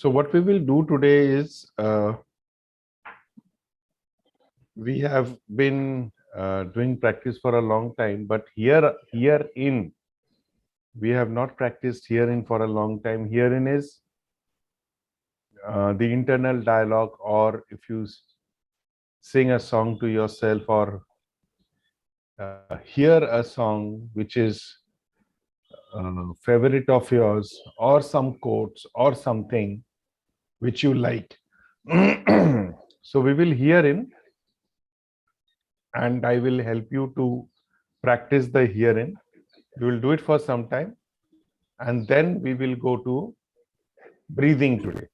So what we will do today is we have been doing practice for a long time, but herein we have not practiced herein for a long time. Herein is the internal dialogue, or if you sing a song to yourself, or hear a song which is favorite of yours, or some quotes or something which you like. So we will hear in, and I will help you to practice the herein. We will do it for some time, and then we will go to breathing today.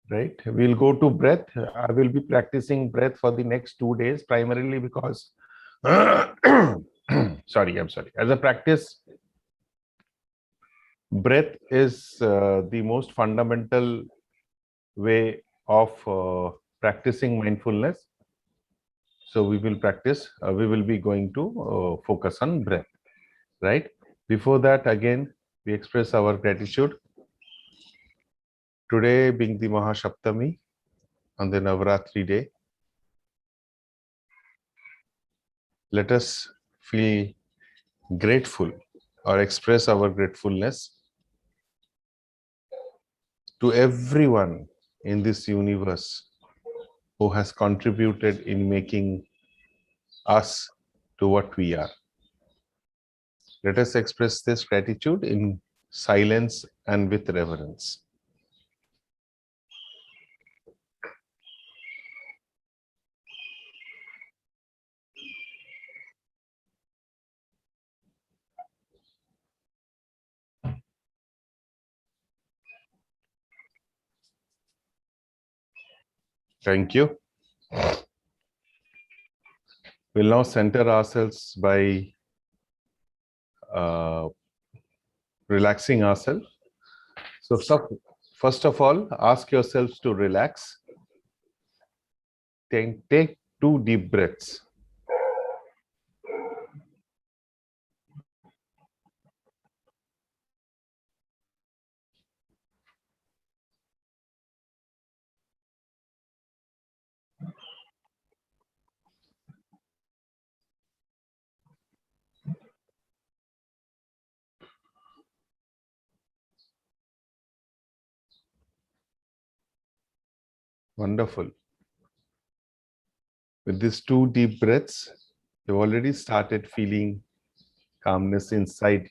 Right? We'll go to breath. I will be practicing breath for the next 2 days, primarily because sorry, I'm sorry. As a practice, breath is the most fundamental way of practicing mindfulness. So we will practice, we will be going to focus on breath, right? Before that, again, we express our gratitude. Today being the Mahasaptami on the Navratri day, let us feel grateful or express our gratefulness to everyone in this universe who has contributed in making us to what we are. Let us express this gratitude in silence and with reverence. Thank you. We'll now center ourselves by relaxing ourselves. So first of all, ask yourselves to relax. Take 2 deep breaths. Wonderful. With these 2 deep breaths, you've already started feeling calmness inside.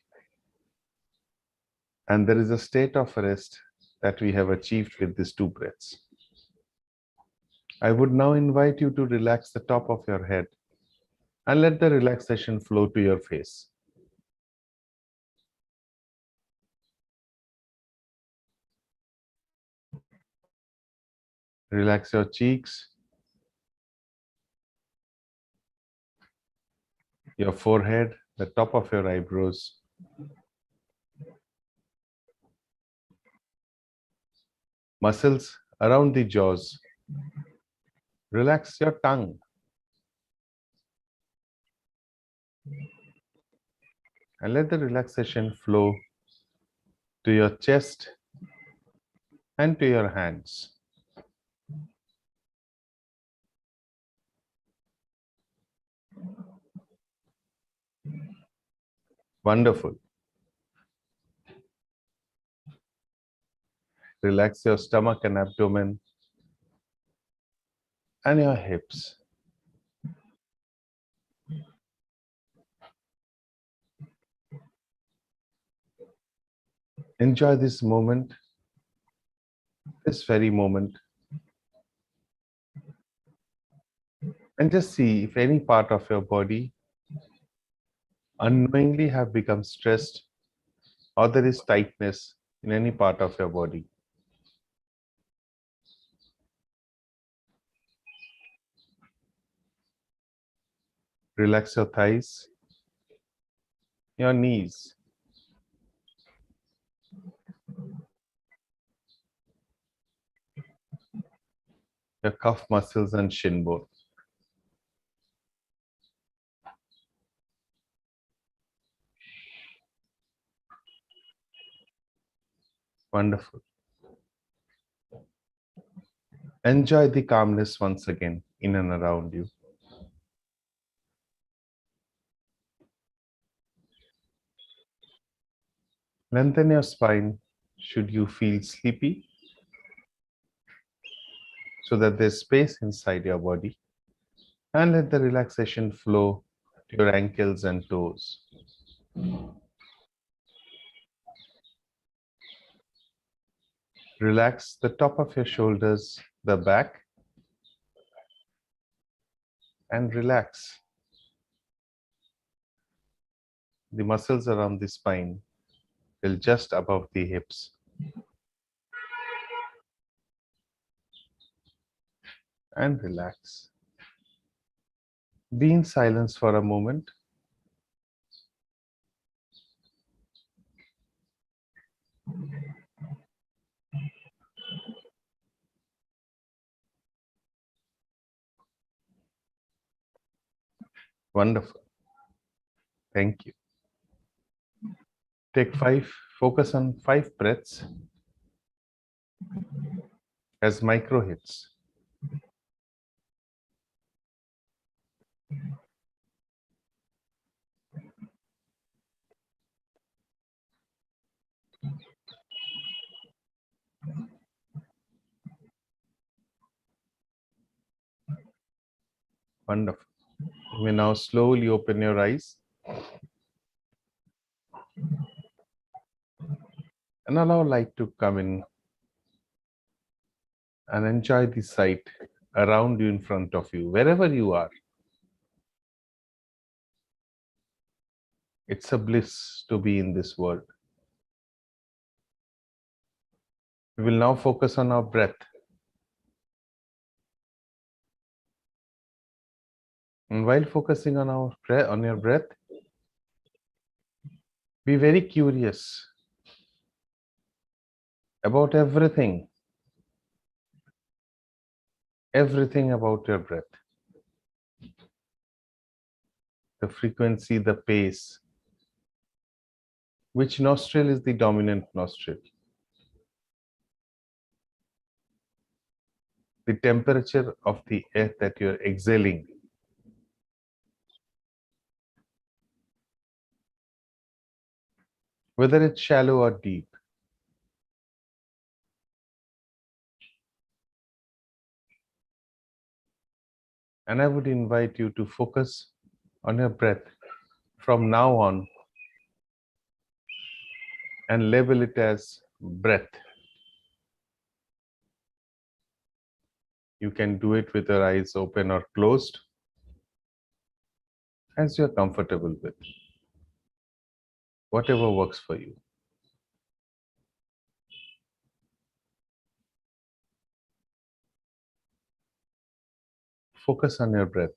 And there is a state of rest that we have achieved with these 2 breaths. I would now invite you to relax the top of your head and let the relaxation flow to your face. Relax your cheeks, your forehead, the top of your eyebrows. Muscles around the jaws. Relax your tongue. And let the relaxation flow to your chest and to your hands. Wonderful. Relax your stomach and abdomen and your hips. Enjoy this moment, this very moment, and just see if any part of your body unknowingly have become stressed, or there is tightness in any part of your body. Relax your thighs, your knees, your calf muscles and shin bone. Wonderful. Enjoy the calmness once again in and around you. Lengthen your spine should you feel sleepy so that there's space inside your body, and let the relaxation flow to your ankles and toes. Relax the top of your shoulders, the back, and relax the muscles around the spine till just above the hips, and relax. Be in silence for a moment. Wonderful. Thank you. Take five, focus on 5 breaths as micro hits. Wonderful. You may now slowly open your eyes and allow light to come in and enjoy the sight around you, in front of you, wherever you are. It's a bliss to be in this world. We will now focus on our breath. And while focusing on our breath, on your breath, be very curious about everything about your breath. The frequency, the pace, which nostril is the dominant nostril, the temperature of the air that you're exhaling, whether it's shallow or deep. And I would invite you to focus on your breath from now on and label it as breath. You can do it with your eyes open or closed, as you're comfortable with, whatever works for you. Focus on your breath.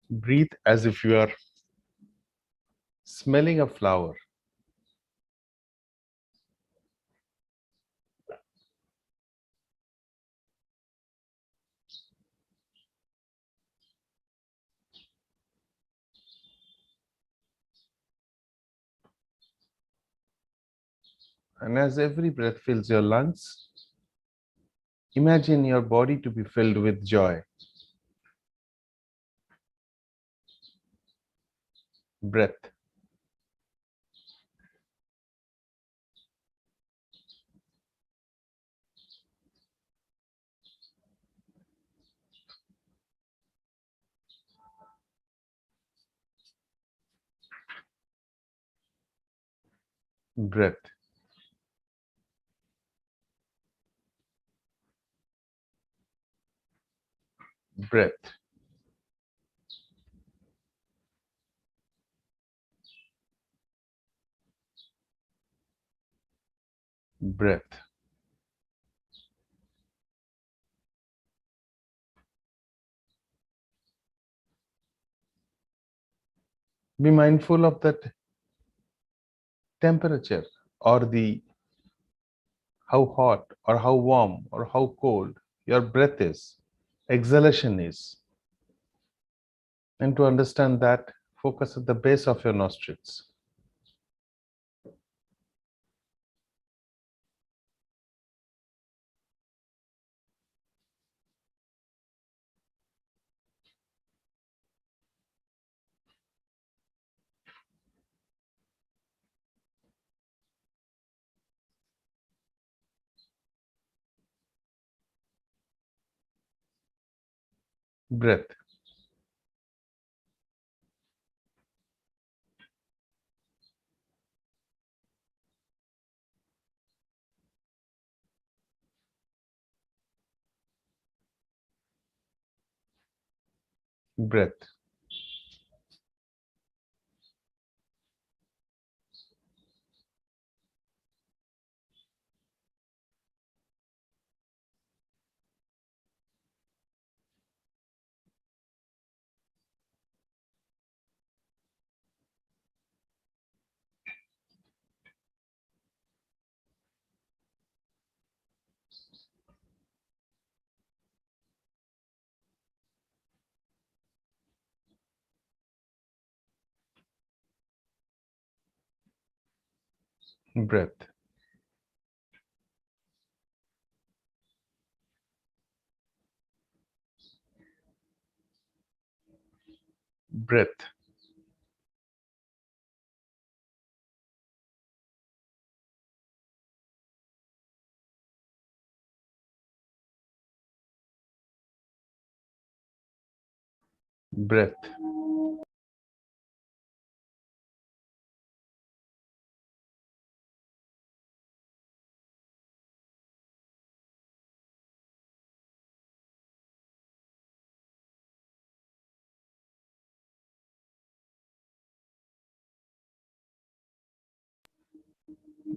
Breathe as if you are smelling a flower. And as every breath fills your lungs, imagine your body to be filled with joy. Breath. Breath. Breath. Breath. Be mindful of that temperature, or the how hot or how warm or how cold your breath is, exhalation is. And to understand that, focus at the base of your nostrils. Breath, breath, breath, breath, breath,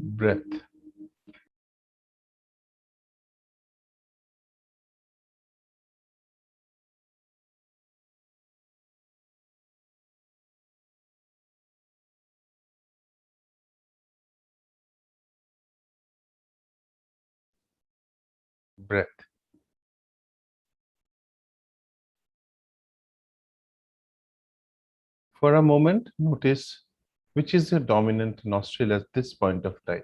breath, breath. For a moment, notice which is your dominant nostril at this point of time.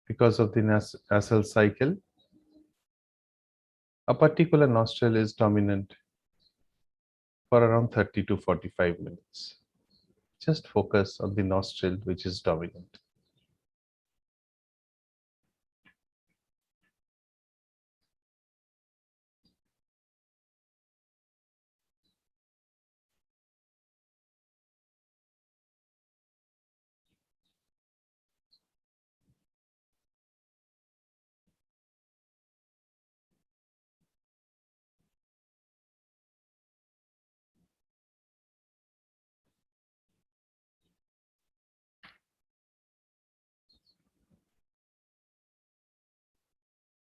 Because of the nasal cycle, a particular nostril is dominant for around 30 to 45 minutes. Just focus on the nostril which is dominant.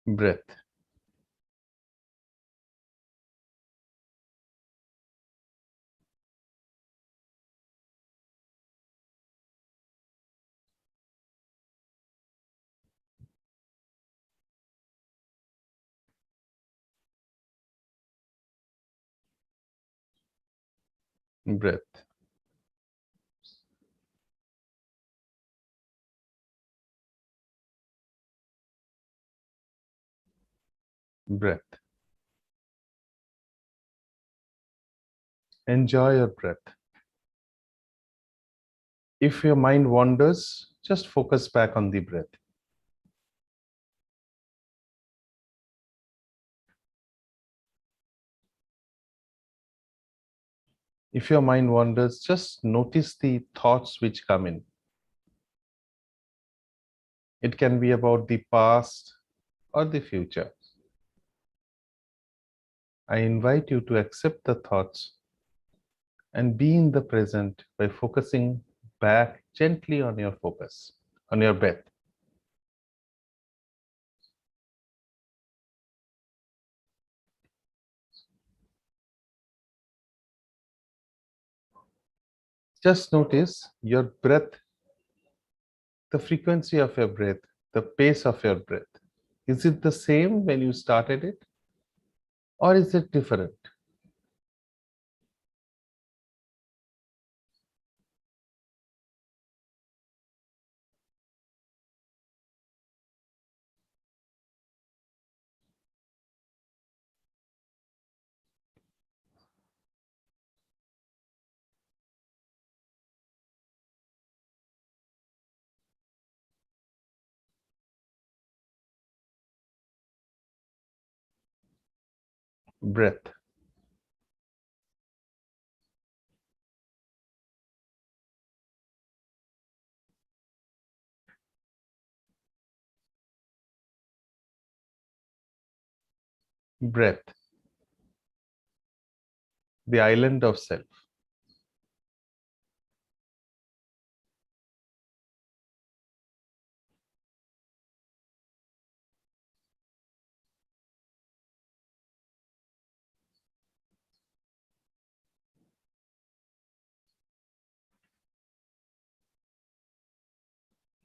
Breath, breath, breath. Enjoy your breath. If your mind wanders, just focus back on the breath. If your mind wanders, just notice the thoughts which come in. It can be about the past or the future. I invite you to accept the thoughts and be in the present by focusing back gently on your focus, on your breath. Just notice your breath The frequency of your breath, the pace of your breath, is it the same when you started it, or is it different? Breath, breath, the island of self.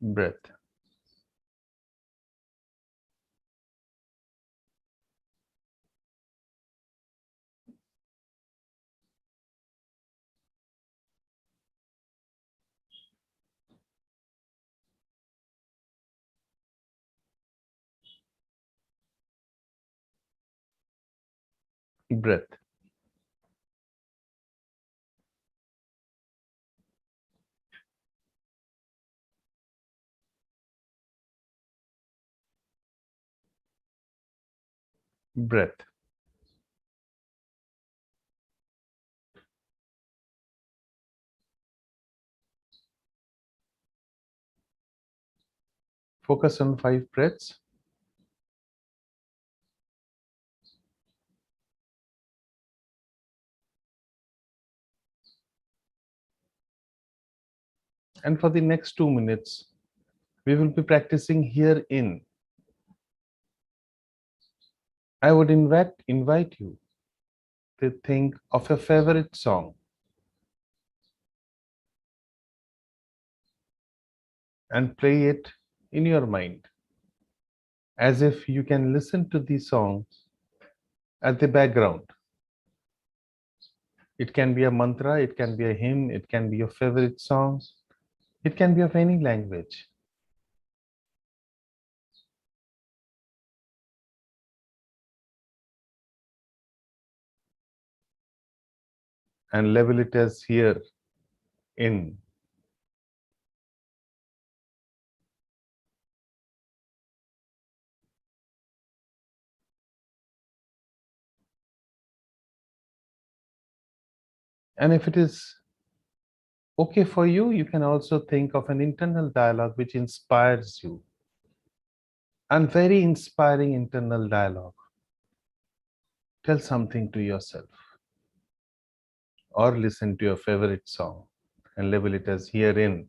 Breath, breath, breath. Focus on 5 breaths. And for the next 2 minutes, we will be practicing here in. I would invite you to think of a favorite song and play it in your mind as if you can listen to the song at the background. It can be a mantra, it can be a hymn, it can be your favorite song, it can be of any language. And label it as here in. And if it is okay for you, you can also think of an internal dialogue which inspires you. And very inspiring internal dialogue. Tell something to yourself or listen to your favorite song and label it as herein.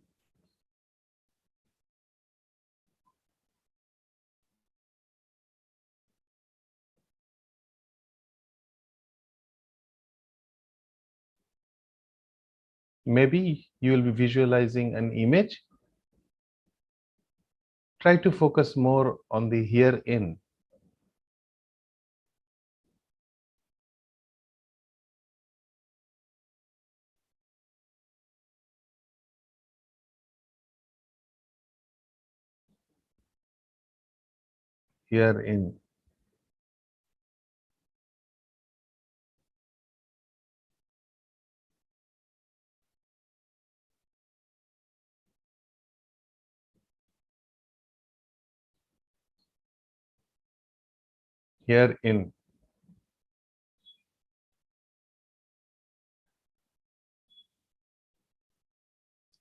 Maybe you will be visualizing an image. Try to focus more on the herein. Herein. Herein.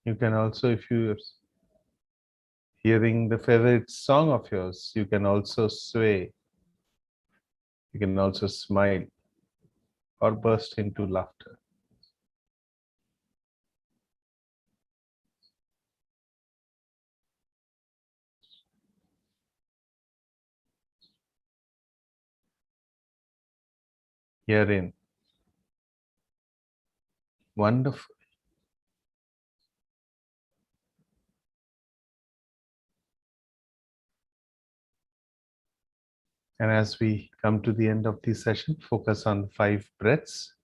You can also, if you're hearing the favorite song of yours, you can also sway. You can also smile or burst into laughter. Herein. Wonderful. And as we come to the end of this session, focus on 5 breaths.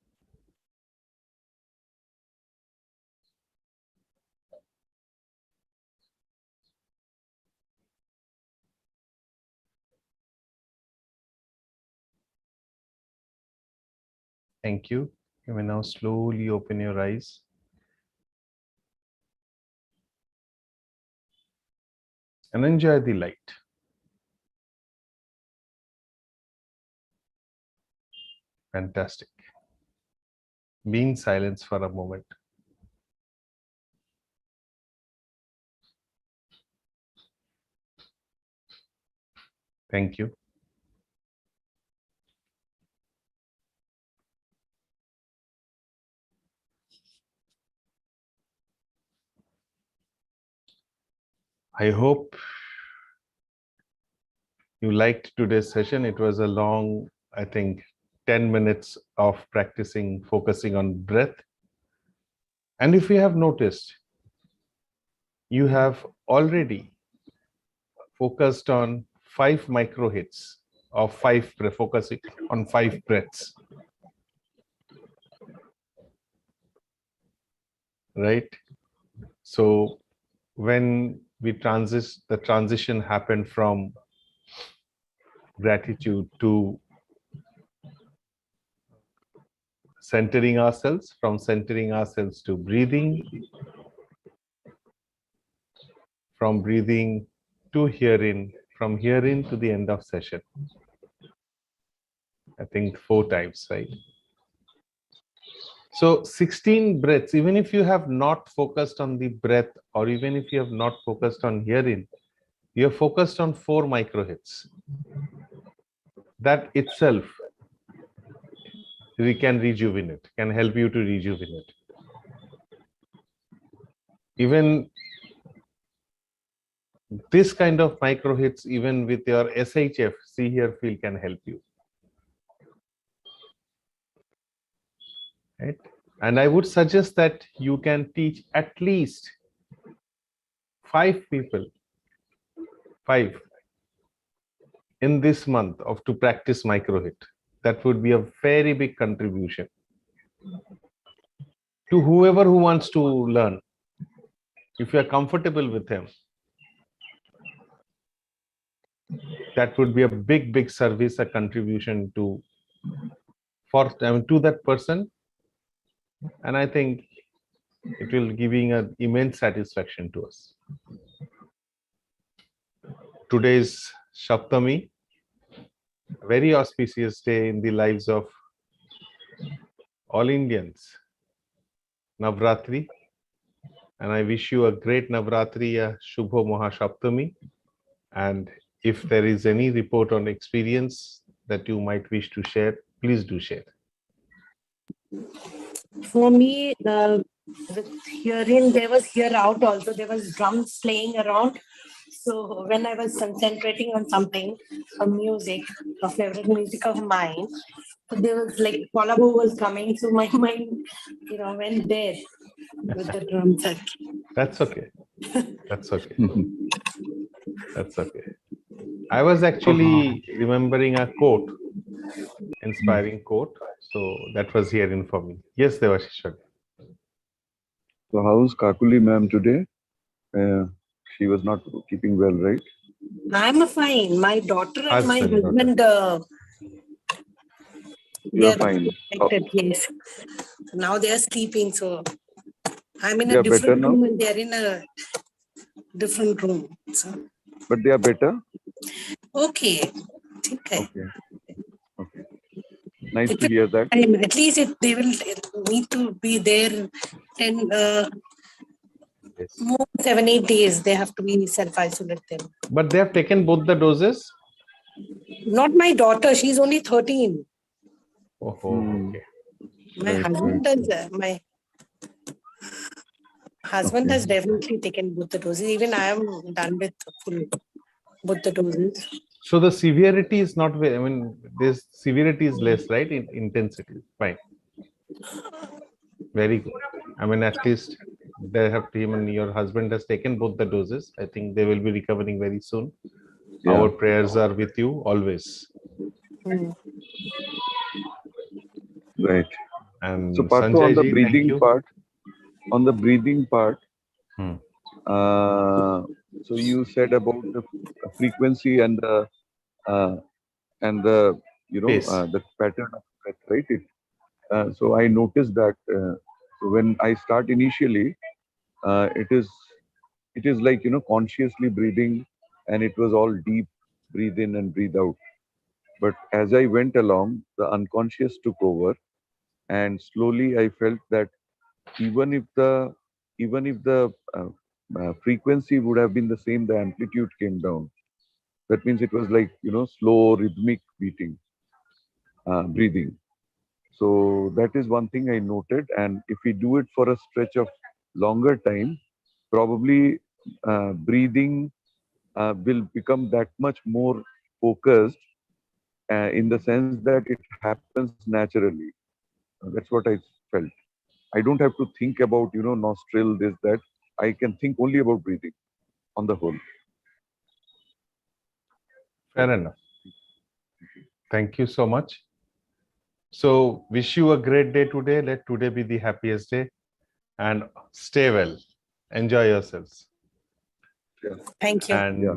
Thank you. You may now slowly open your eyes. And enjoy the light. Fantastic. Be in silence for a moment. Thank you. I hope you liked today's session. It was a long, I think, 10 minutes of practicing, focusing on breath. And if you have noticed, you have already focused on 5 micro hits of 5, focusing on 5 breaths. Right? So when we the transition happened from gratitude to centering ourselves, from centering ourselves to breathing, from breathing to hearing, from hearing to the end of session. I think 4 times, right? So 16 breaths, even if you have not focused on the breath, or even if you have not focused on hearing, you have focused on 4 micro hits. That itself, we can rejuvenate, can help you to rejuvenate. Even this kind of micro hits, even with your SHF, see here, feel, can help you. Right? And I would suggest that you can teach at least 5 people, 5, in this month of to practice micro hit. That would be a very big contribution to whoever who wants to learn. If you are comfortable with him, that would be a big service, a contribution to that person. And I think it will giving an immense satisfaction to us. Today's Saptami, a very auspicious day in the lives of all Indians. Navratri, and I wish you a great Navratri, a Shubho Mahasaptami. And if there is any report on experience that you might wish to share, please do share. For me, with hearing, there was hear out also. There was drums playing around. So when I was concentrating on something, a music, a favorite music of mine, there was like Polabo was coming, so my mind, went there with the drum set. That's okay. That's okay. That's okay. I was actually remembering a quote, inspiring quote. So that was hearing for me. Yes, Devashish. So how's Kakuli ma'am today? She was not keeping well, right? I'm fine. My daughter and my husband, You're fine. Yes. Now they are sleeping, so I'm in a different room and they're in a different room. So. But they are better? Okay. Okay. Nice to hear that. At least they will need to be there 7-8 days. They have to be self-isolated. But they have taken both the doses? Not my daughter. She's only 13. Oh, okay. My husband does. My husband has definitely taken both the doses. Even I am done with both the doses. So the severity is not very, this severity is less, right? In intensity. Fine. Very good. At least they have to, your husband has taken both the doses. I think they will be recovering very soon. Yeah. Our prayers are with you always. Mm. Right. And So, Partho, Sanjay on the ji, thank breathing you. part, on the breathing part, Hmm. so you said about the frequency uh, and the Pace. the pattern of breath, right? So I noticed that so when I start initially, it is like consciously breathing, and it was all deep breathe in and breathe out. But as I went along, the unconscious took over, and slowly I felt that even if the frequency would have been the same, the amplitude came down. That means it was like slow rhythmic breathing. So that is one thing I noted. And if we do it for a stretch of longer time, probably breathing will become that much more focused in the sense that it happens naturally. That's what I felt. I don't have to think about nostril, this, that. I can think only about breathing on the whole. Fair enough. Thank you so much. So wish you a great day today. Let today be the happiest day and stay well. Enjoy yourselves. Yeah. Thank you. And Yeah.